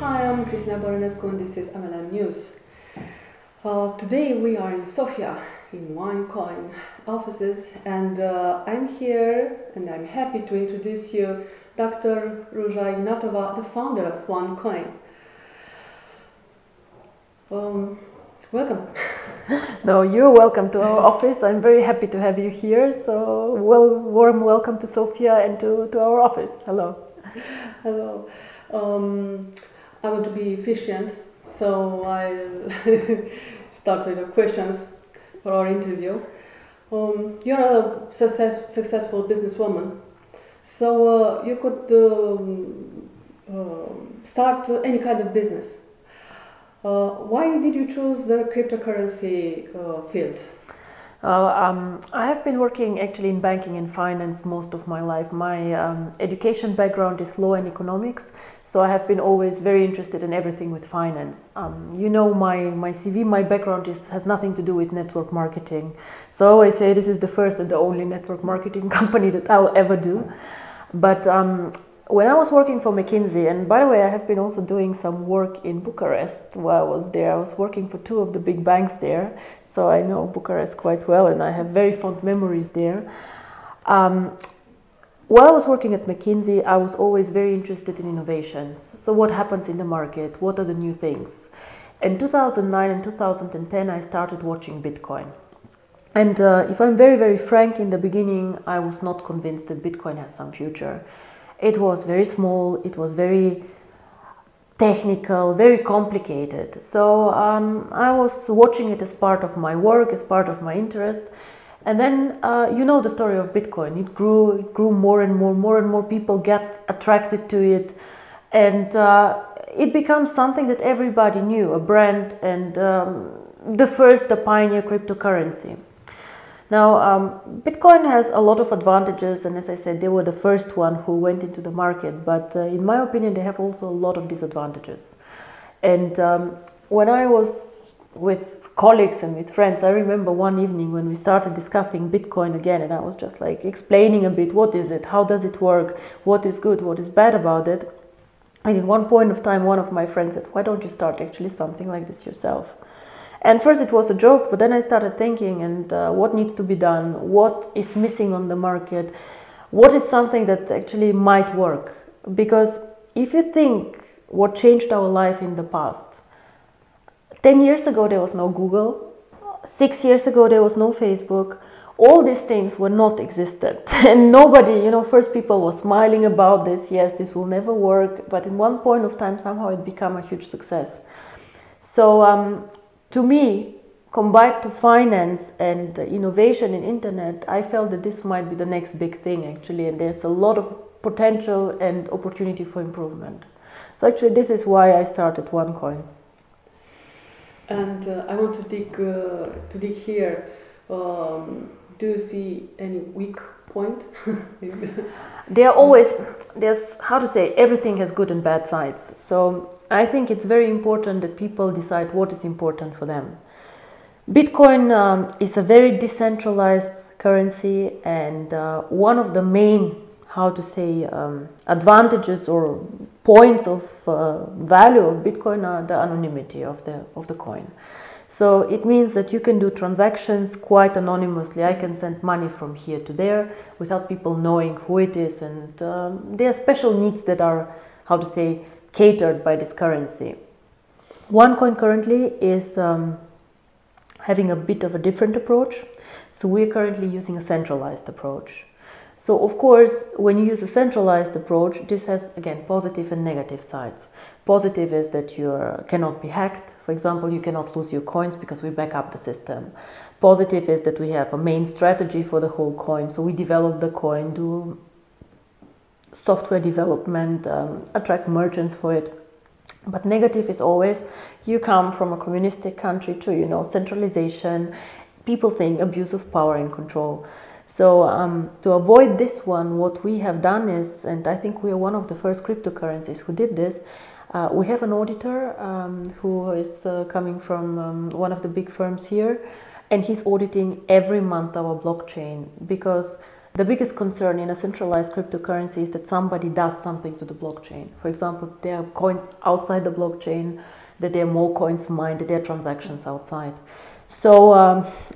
Hi, I'm Cristina Boronescu and this is MLM News. Today we are in Sofia, in OneCoin offices, and I'm here and I'm happy to introduce you Dr. Ruja Ignatova, the founder of OneCoin. Welcome. No, you're welcome to our office. I'm very happy to have you here. So, warm welcome to Sofia and to our office. Hello. Hello. I want to be efficient, so I'll start with the questions for our interview. You're a successful businesswoman, so you could start any kind of business. Why did you choose the cryptocurrency field? I have been working actually in banking and finance most of my life. My education background is law and economics, so I have been always very interested in everything with finance. You know, my CV, my background has nothing to do with network marketing. So I always say this is the first and the only network marketing company that I'll ever do. But when I was working for McKinsey, and by the way, I have been also doing some work in Bucharest while I was there. I was working for two of the big banks there, so I know Bucharest quite well, and I have very fond memories there. While I was working at McKinsey, I was always very interested in innovations. So what happens in the market? What are the new things? In 2009 and 2010, I started watching Bitcoin. And if I'm very, very frank, in the beginning, I was not convinced that Bitcoin has some future. It was very small, it was very technical, very complicated. So I was watching it as part of my work, as part of my interest. And then you know the story of Bitcoin. It grew more and more people get attracted to it. And it becomes something that everybody knew, a brand and the pioneer cryptocurrency. Now, Bitcoin has a lot of advantages, and as I said, they were the first one who went into the market, but in my opinion, they have also a lot of disadvantages. And when I was with colleagues and with friends, I remember one evening when we started discussing Bitcoin again, and I was just like explaining a bit, what is it, how does it work, what is good, what is bad about it. And in one point of time, one of my friends said, why don't you start actually something like this yourself? And first it was a joke, but then I started thinking, and what needs to be done, what is missing on the market, what is something that actually might work. Because if you think what changed our life in the past, 10 years ago there was no Google, 6 years ago there was no Facebook, all these things were not existent. And nobody, you know, first people were smiling about this, yes, this will never work, but in one point of time somehow it became a huge success. So to me, combined to finance and innovation in internet, I felt that this might be the next big thing actually, and there's a lot of potential and opportunity for improvement. So actually this is why I started OneCoin. And I want to dig here. Do you see any weak point? There are always, how to say, everything has good and bad sides. So I think it's very important that people decide what is important for them. Bitcoin is a very decentralized currency, and one of the main, how to say, advantages or points of value of Bitcoin are the anonymity of the coin. So it means that you can do transactions quite anonymously. I can send money from here to there without people knowing who it is, and there are special needs that are, how to say, catered by this currency. OneCoin currently is having a bit of a different approach. So we're currently using a centralized approach. So of course, when you use a centralized approach, this has, again, positive and negative sides. Positive is that you cannot be hacked. For example, you cannot lose your coins because we back up the system. Positive is that we have a main strategy for the whole coin. So we develop the coin, do software development, attract merchants for it. But negative is always, you come from a communistic country to, you know, centralization, people think abuse of power and control. So to avoid this one, what we have done is, and I think we are one of the first cryptocurrencies who did this, we have an auditor who is coming from one of the big firms here, and he's auditing every month our blockchain, because The biggest concern in a centralized cryptocurrency is that somebody does something to the blockchain. For example, there are coins outside the blockchain, that there are more coins mined, that there are transactions outside. So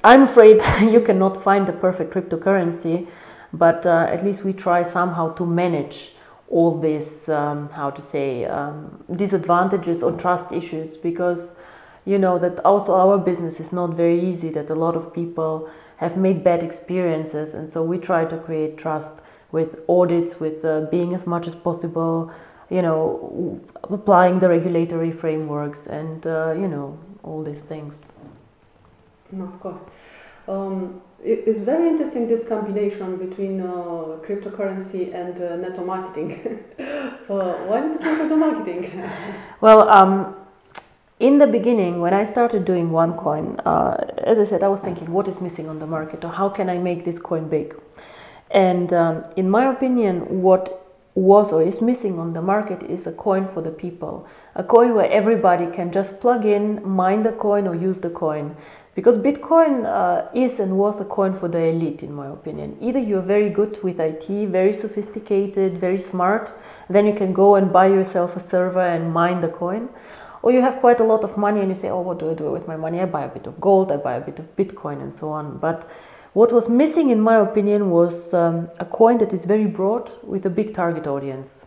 I'm afraid you cannot find the perfect cryptocurrency, but at least we try somehow to manage all these, disadvantages or trust issues, because you know that also our business is not very easy, that a lot of people have made bad experiences, and so we try to create trust with audits, with being as much as possible, you know, applying the regulatory frameworks and, you know, all these things. Of course. It's very interesting, this combination between cryptocurrency and network marketing. Why network marketing? Well, in the beginning, when I started doing OneCoin, as I said, I was thinking, what is missing on the market, or how can I make this coin big? And in my opinion, what was or is missing on the market is a coin for the people, a coin where everybody can just plug in, mine the coin, or use the coin. Because Bitcoin is and was a coin for the elite, in my opinion. Either you're very good with IT, very sophisticated, very smart, then you can go and buy yourself a server and mine the coin. Or you have quite a lot of money and you say, oh, what do I do with my money? I buy a bit of gold, I buy a bit of Bitcoin, and so on. But what was missing, in my opinion, was a coin that is very broad with a big target audience.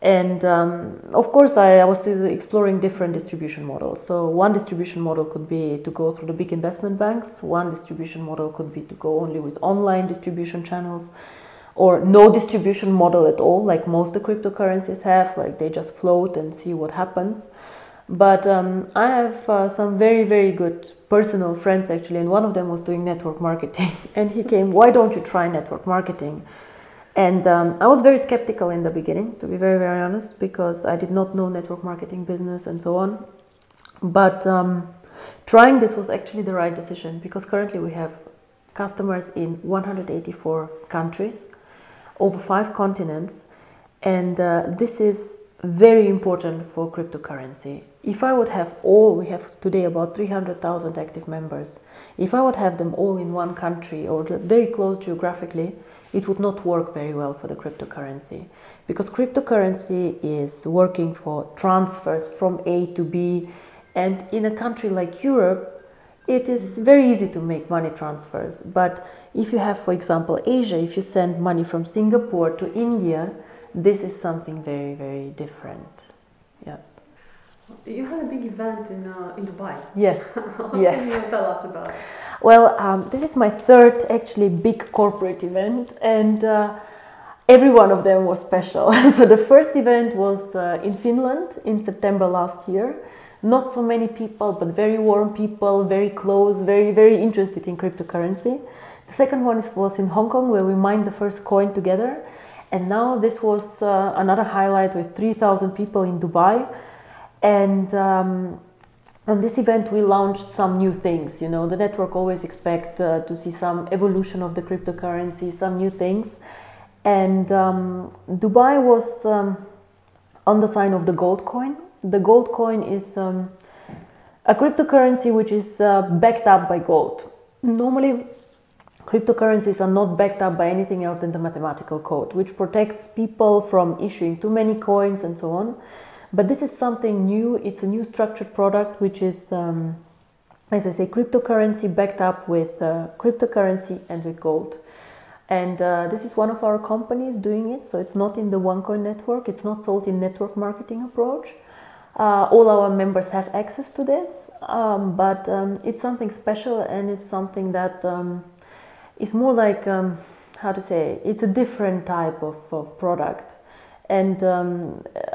And of course, I was exploring different distribution models. So one distribution model could be to go through the big investment banks. One distribution model could be to go only with online distribution channels, or no distribution model at all, like most of the cryptocurrencies have, like they just float and see what happens. But I have some very, very good personal friends, actually, and one of them was doing network marketing. And he came, why don't you try network marketing? And I was very skeptical in the beginning, to be very, very honest, because I did not know network marketing business and so on. But trying this was actually the right decision, because currently we have customers in 184 countries, over 5 continents, and this is very important for cryptocurrency. If I would have all, we have today about 300,000 active members. If I would have them all in one country or very close geographically, it would not work very well for the cryptocurrency, because cryptocurrency is working for transfers from A to B, and in a country like Europe, it is very easy to make money transfers. But if you have, for example, Asia, if you send money from Singapore to India, this is something very, very different. Yes. You had a big event in Dubai. Yes. What Yes. can you tell us about it? Well, this is my third actually big corporate event, and every one of them was special. So the first event was in Finland in September last year. Not so many people, but very warm people, very close, very, very interested in cryptocurrency. The second one was in Hong Kong, where we mined the first coin together. And now this was another highlight with 3,000 people in Dubai. And on this event we launched some new things. You know, the network always expect to see some evolution of the cryptocurrency, some new things. And Dubai was on the sign of the gold coin. The gold coin is a cryptocurrency which is backed up by gold. Normally, cryptocurrencies are not backed up by anything else than the mathematical code, which protects people from issuing too many coins and so on. But this is something new. It's a new structured product, which is, as I say, cryptocurrency backed up with cryptocurrency and with gold. And this is one of our companies doing it. So it's not in the OneCoin network. It's not sold in network marketing approach. All our members have access to this, but it's something special, and it's something that it's more like, how to say, it's a different type of product. And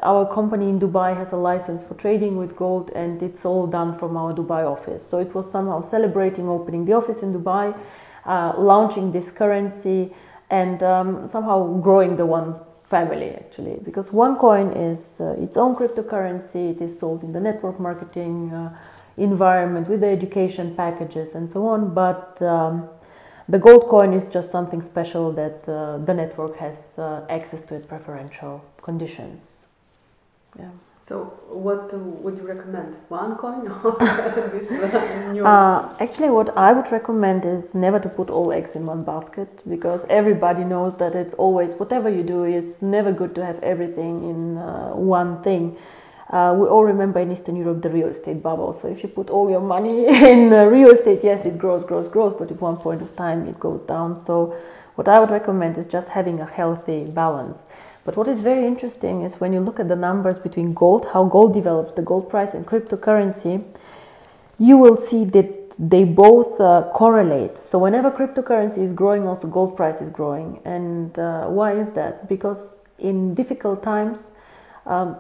our company in Dubai has a license for trading with gold, and it's all done from our Dubai office. So it was somehow celebrating opening the office in Dubai, launching this currency, and somehow growing the One family, actually. Because OneCoin is its own cryptocurrency. It is sold in the network marketing environment with the education packages and so on. But the gold coin is just something special that the network has access to at preferential conditions. Yeah. So what would you recommend? OneCoin or this new? Actually, what I would recommend is never to put all eggs in one basket, because everybody knows that it's always, whatever you do, is never good to have everything in one thing. We all remember in Eastern Europe the real estate bubble. So if you put all your money in real estate, yes, it grows, but at one point of time it goes down. So what I would recommend is just having a healthy balance. But what is very interesting is when you look at the numbers between gold, how gold develops, the gold price, and cryptocurrency, you will see that they both correlate. So whenever cryptocurrency is growing, also gold price is growing. And why is that? Because in difficult times,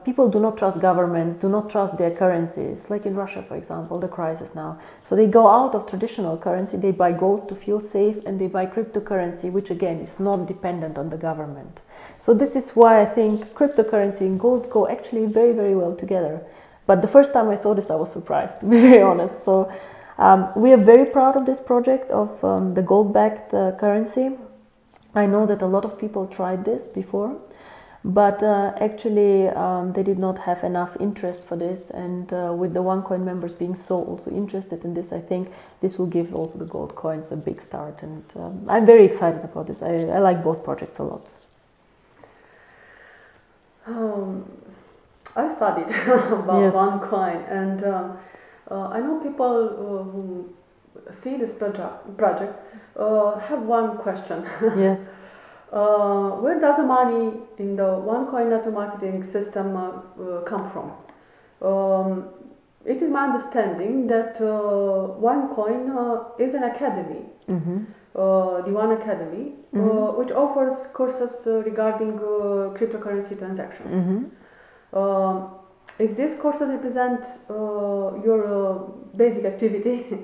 people do not trust governments, do not trust their currencies, like in Russia, for example, the crisis now. So they go out of traditional currency, they buy gold to feel safe, and they buy cryptocurrency, which again is not dependent on the government. So this is why I think cryptocurrency and gold go actually very, very well together. But the first time I saw this, I was surprised, to be very honest. So we are very proud of this project of the gold-backed currency. I know that a lot of people tried this before, but actually they did not have enough interest for this. And with the OneCoin members being so also interested in this, I think this will give also the gold coins a big start. And I'm very excited about this. I like both projects a lot. I studied about Yes. OneCoin, and I know people who see this project have one question. Yes. Where does the money in the OneCoin network marketing system come from? It is my understanding that OneCoin is an academy, the One Academy, which offers courses regarding cryptocurrency transactions. If these courses represent your basic activity,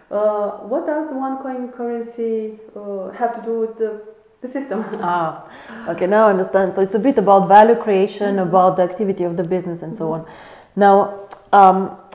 what does the OneCoin currency have to do with the system? Okay, now I understand. So it's a bit about value creation, about the activity of the business and so on. Now,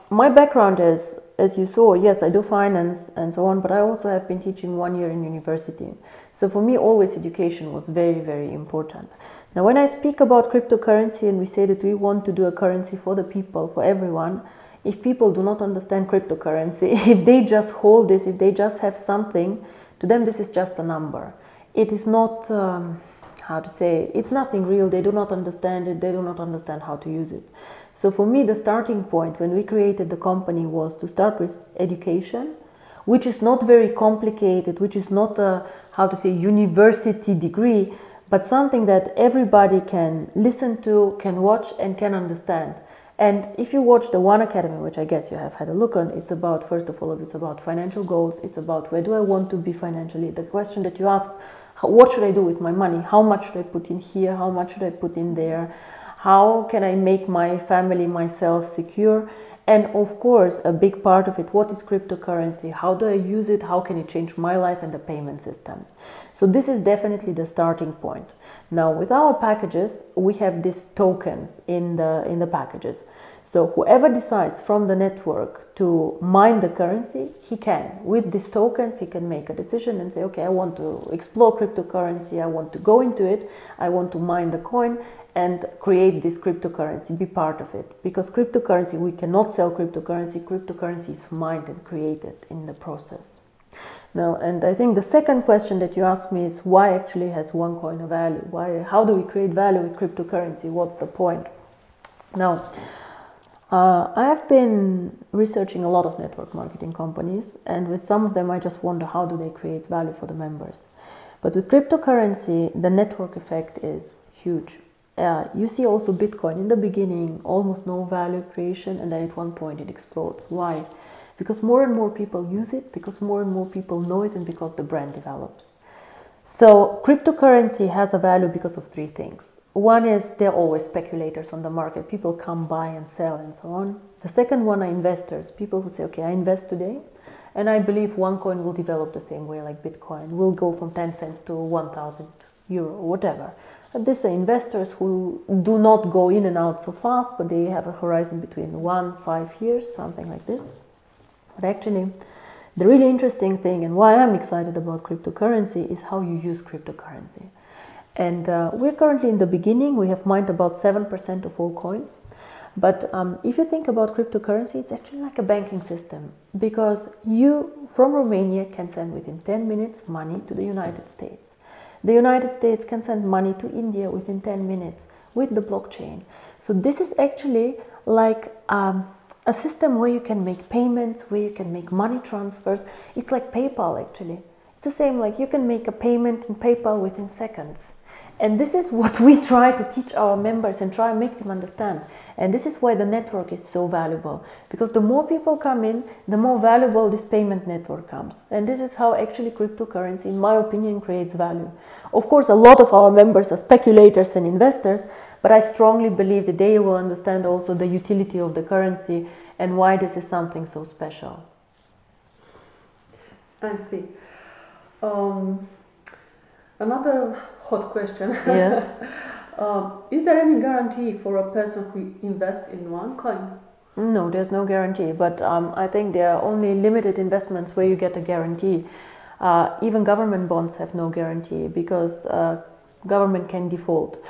my background is, as you saw, yes, I do finance and so on, but I also have been teaching 1 year in university. So for me, always education was very, very important. Now, when I speak about cryptocurrency and we say that we want to do a currency for the people, for everyone, if people do not understand cryptocurrency, if they just hold this, if they just have something, to them this is just a number. It is not, how to say, it's nothing real. They do not understand it. They do not understand how to use it. So for me, the starting point when we created the company was to start with education, which is not very complicated, which is not a, how to say, university degree, but something that everybody can listen to, can watch, and can understand. And if you watch the One Academy, which I guess you have had a look on, it's about, first of all, it's about financial goals. It's about where do I want to be financially. The question that you ask, what should I do with my money? How much should I put in here? How much should I put in there? How can I make my family, myself secure? And of course, a big part of it, what is cryptocurrency? How do I use it? How can it change my life and the payment system? So this is definitely the starting point. Now, with our packages, we have these tokens in the packages. So whoever decides from the network to mine the currency, he can. With these tokens, he can make a decision and say, okay, I want to explore cryptocurrency, I want to go into it, I want to mine the coin and create this cryptocurrency, be part of it. Because cryptocurrency, we cannot sell cryptocurrency. Cryptocurrency is mined and created in the process. Now, and I think the second question that you asked me is why actually has OneCoin a value? How do we create value with cryptocurrency? What's the point? Now, I have been researching a lot of network marketing companies, and with some of them I just wonder how do they create value for the members. But with cryptocurrency, the network effect is huge. You see also Bitcoin in the beginning, almost no value creation, and then at one point it explodes. Why? Because more and more people use it, because more and more people know it, and because the brand develops. So cryptocurrency has a value because of three things. One is there are always speculators on the market. People come buy and sell and so on. The second one are investors. People who say, okay, I invest today and I believe OneCoin will develop the same way like Bitcoin. Will go from 10 cents to 1,000 euro or whatever. And these are investors who do not go in and out so fast, but they have a horizon between 1-5 years, something like this. But actually, the really interesting thing and why I'm excited about cryptocurrency is how you use cryptocurrency. And we're currently in the beginning. We have mined about 7% of all coins. But if you think about cryptocurrency, it's actually like a banking system, because you from Romania can send within 10 minutes money to the United States. The United States can send money to India within 10 minutes with the blockchain. So this is actually like a system where you can make payments, where you can make money transfers. It's like PayPal actually. It's the same, like you can make a payment in PayPal within seconds. And this is what we try to teach our members and try and make them understand. And this is why the network is so valuable, because the more people come in, the more valuable this payment network comes. And this is how actually cryptocurrency, in my opinion, creates value. Of course, a lot of our members are speculators and investors, but I strongly believe that they will understand also the utility of the currency and why this is something so special. I see. Another hot question. Yes. Is there any guarantee for a person who invests in OneCoin? No, there's no guarantee, but I think there are only limited investments where you get a guarantee. Even government bonds have no guarantee, because government can default.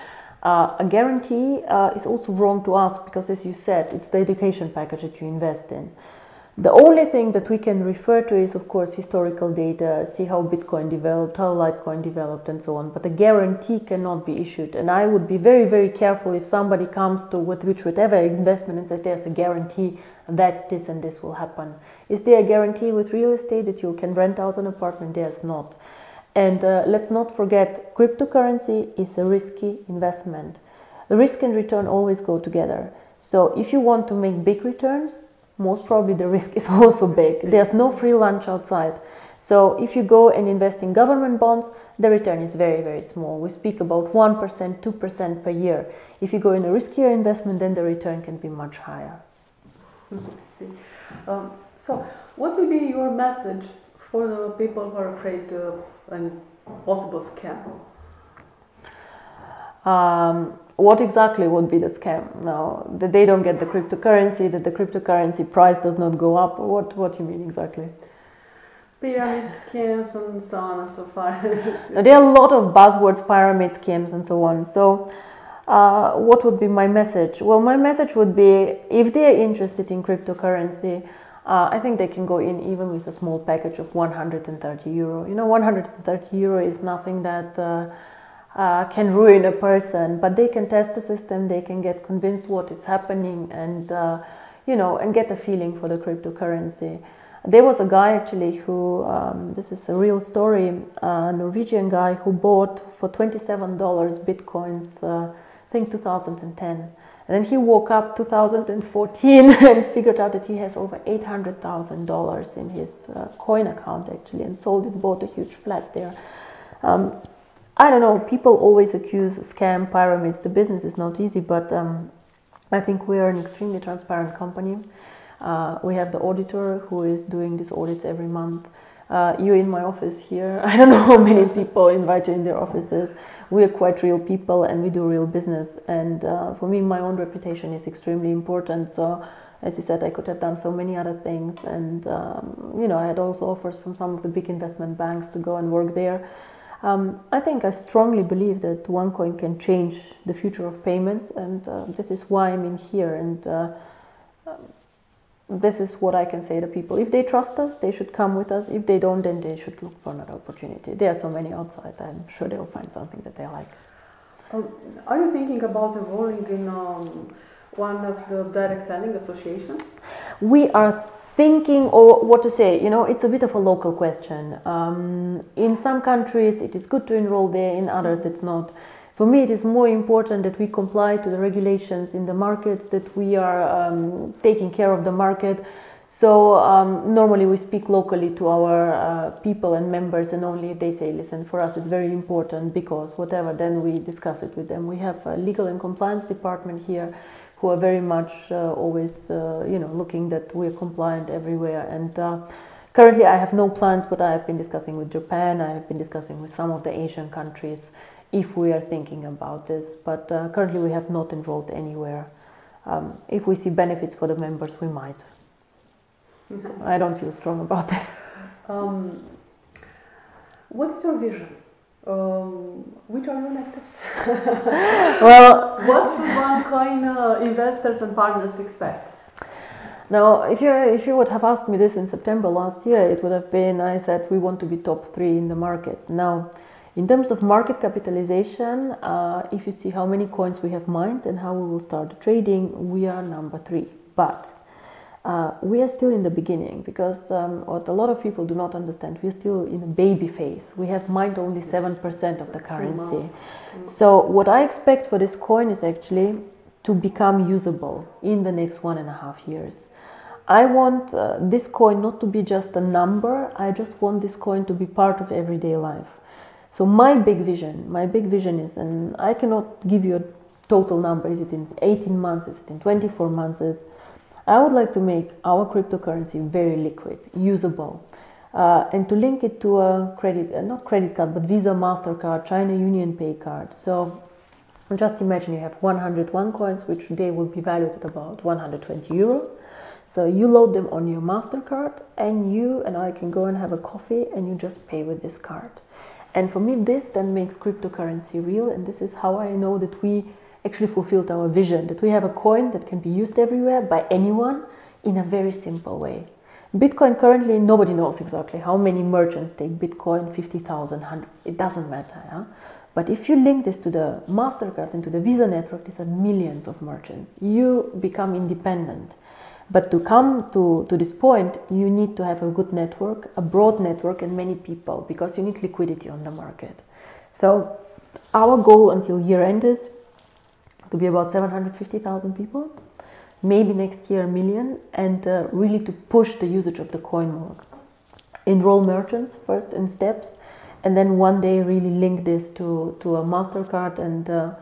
A guarantee is also wrong to ask, because as you said, it's the education package that you invest in. The only thing that we can refer to is, of course, historical data, see how Bitcoin developed, how Litecoin developed, and so on. But a guarantee cannot be issued. And I would be very, very careful if somebody comes to whatever investment and says there's a guarantee that this and this will happen. Is there a guarantee with real estate that you can rent out an apartment? There's not. And let's not forget, cryptocurrency is a risky investment. The risk and return always go together. So if you want to make big returns, most probably the risk is also big. There's no free lunch outside. So if you go and invest in government bonds, the return is very, very small. We speak about 1%, 2% per year. If you go in a riskier investment, then the return can be much higher. So what will be your message for the people who are afraid of a possible scam? What exactly would be the scam? Now, that they don't get the cryptocurrency, that the cryptocurrency price does not go up? What do you mean exactly? Pyramid scams and so on and so forth. There are a lot of buzzwords, pyramid schemes and so on. So what would be my message? Well, my message would be, if they are interested in cryptocurrency, I think they can go in even with a small package of 130 euro. You know, 130 euro is nothing that can ruin a person, but they can test the system, they can get convinced what is happening, and you know, and get a feeling for the cryptocurrency. There was a guy actually who, this is a real story, a Norwegian guy who bought for $27 bitcoins, I think 2010. And then he woke up 2014 and figured out that he has over $800,000 in his coin account actually, and sold it, bought a huge flat there. I don't know, people always accuse scam, pyramids. The business is not easy, but I think we are an extremely transparent company. We have the auditor who is doing these audits every month. You're in my office here. I don't know how many people invite you in their offices. We are quite real people and we do real business. And for me, my own reputation is extremely important. So, as you said, I could have done so many other things. And, you know, I had also offers from some of the big investment banks to go and work there. I think I strongly believe that OneCoin can change the future of payments, and this is why I'm in here, and this is what I can say to people. If they trust us, they should come with us. If they don't, then they should look for another opportunity. There are so many outside, I'm sure they'll find something that they like. Are you thinking about enrolling in one of the direct selling associations? We are thinking, or what to say, you know, it's a bit of a local question. In some countries it is good to enroll there, in others it's not. For me it is more important that we comply to the regulations in the markets, that we are taking care of the market. So normally we speak locally to our people and members, and only if they say, listen, for us it's very important because whatever, then we discuss it with them. We have a legal and compliance department here who are very much always, you know, looking that we're compliant everywhere. And currently I have no plans, but I have been discussing with Japan, I have been discussing with some of the Asian countries if we are thinking about this. But currently we have not enrolled anywhere. If we see benefits for the members, we might. So I don't feel strong about this. What is your vision Which are your next steps? Well, what should OneCoin investors and partners expect? now, if you would have asked me this in September last year, it would have been, I said we want to be top 3 in the market. Now, in terms of market capitalization, if you see how many coins we have mined and how we will start trading, we are number 3. But we are still in the beginning, because what a lot of people do not understand, we are still in a baby phase. We have mined only 7% of the currency. So what I expect for this coin is actually to become usable in the next 1.5 years. I want this coin not to be just a number. I just want this coin to be part of everyday life. So my big vision is, and I cannot give you a total number, is it in 18 months, is it in 24 months, is I would like to make our cryptocurrency very liquid, usable, and to link it to a credit, not credit card, but Visa, MasterCard, China Union Pay card. So just imagine you have 100 OneCoins, which today will be valued at about 120 euro. So you load them on your MasterCard, and you and I can go and have a coffee, and you just pay with this card. And for me, this then makes cryptocurrency real, and this is how I know that we actually fulfilled our vision, that we have a coin that can be used everywhere by anyone in a very simple way. Bitcoin currently, nobody knows exactly how many merchants take Bitcoin, 50,000, 100, it doesn't matter. Yeah? But if you link this to the MasterCard and to the Visa network, these are millions of merchants. You become independent. But to come to this point, you need to have a good network, a broad network, and many people, because you need liquidity on the market. So our goal until year end is to be about 750,000 people, maybe next year 1 million, and really to push the usage of the coin more. Enroll merchants first in steps, and then one day really link this to a MasterCard and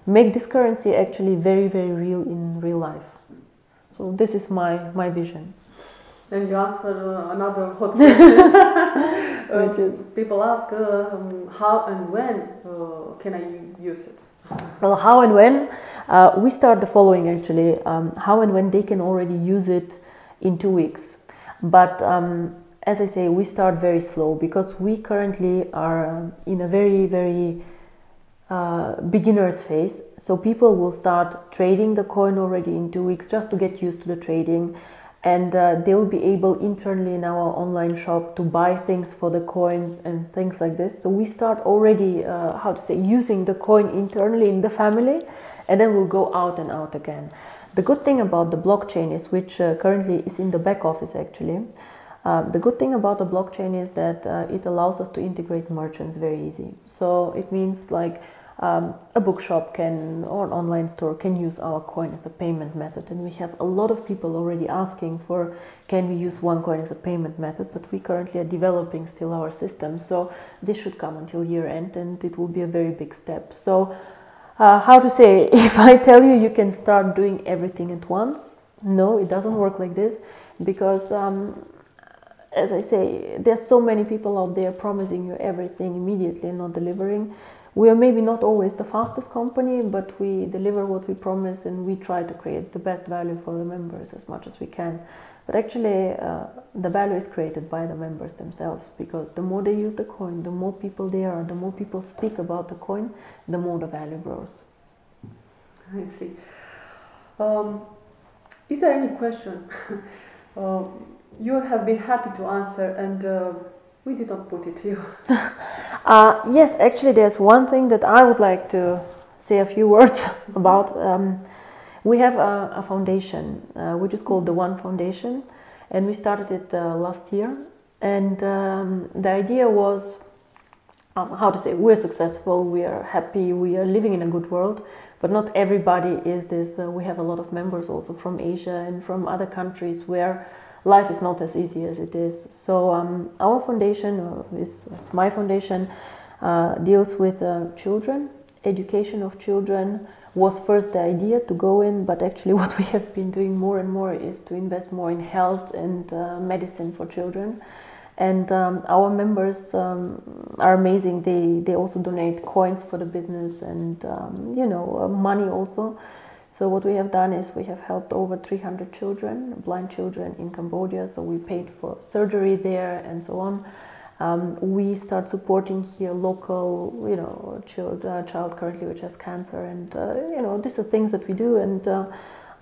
make this currency actually very, very real in real life. So this is my vision. And you answered another hot question, which is people ask how and when can I use it? Well, how and when? We start the following actually. How and when they can already use it in 2 weeks. But as I say, we start very slow, because we currently are in a very, very beginner's phase. So people will start trading the coin already in 2 weeks, just to get used to the trading. And they will be able internally in our online shop to buy things for the coins and things like this. So we start already, using the coin internally in the family, and then we'll go out and out again. The good thing about the blockchain is, which currently is in the back office actually, the good thing about the blockchain is that it allows us to integrate merchants very easy. So it means like a bookshop can, or an online store can use our coin as a payment method, and we have a lot of people already asking for, can we use OneCoin as a payment method, but we currently are developing still our system, so this should come until year end, and it will be a very big step. So if I tell you you can start doing everything at once, no, it doesn't work like this, because as I say, there's so many people out there promising you everything immediately and not delivering. We are maybe not always the fastest company, but we deliver what we promise, and we try to create the best value for the members as much as we can. But actually, the value is created by the members themselves, because the more they use the coin, the more people there are, the more people speak about the coin, the more the value grows. I see. Is there any question you have been happy to answer, and we did not put it to you? Yes, actually there's one thing that I would like to say a few words about. We have a foundation which is called the One Foundation, and we started it last year, and the idea was we're successful, we are happy, we are living in a good world, but not everybody is this. We have a lot of members also from Asia and from other countries where life is not as easy as it is. So our foundation, my foundation, deals with children. Education of children was first the idea to go in, but actually what we have been doing more and more is to invest more in health and medicine for children. And our members are amazing. They also donate coins for the business and money also. So what we have done is we have helped over 300 children, blind children in Cambodia. So we paid for surgery there and so on. We start supporting here local, child currently which has cancer, and these are things that we do. And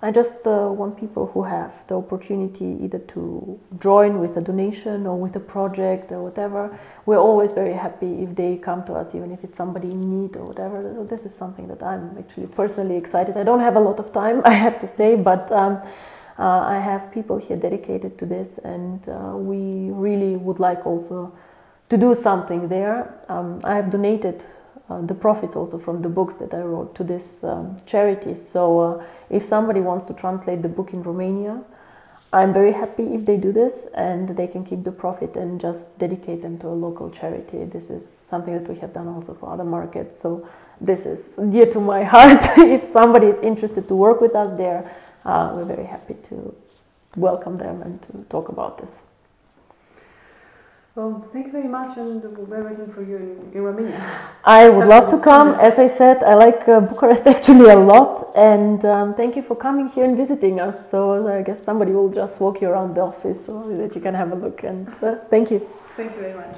I just want people who have the opportunity either to join with a donation or with a project or whatever. We're always very happy if they come to us, even if it's somebody in need or whatever. So this is something that I'm actually personally excited. I don't have a lot of time, I have to say, but I have people here dedicated to this, and we really would like also to do something there. I have donated the profits also from the books that I wrote to this charity. So if somebody wants to translate the book in Romania, I'm very happy if they do this, and they can keep the profit and just dedicate them to a local charity. This is something that we have done also for other markets. So this is dear to my heart. If somebody is interested to work with us there, we're very happy to welcome them and to talk about this. Well, thank you very much, and we're waiting for you in Romania. I would love to come. As I said, I like Bucharest actually a lot, and thank you for coming here and visiting us. So I guess somebody will just walk you around the office so that you can have a look, and thank you. Thank you very much.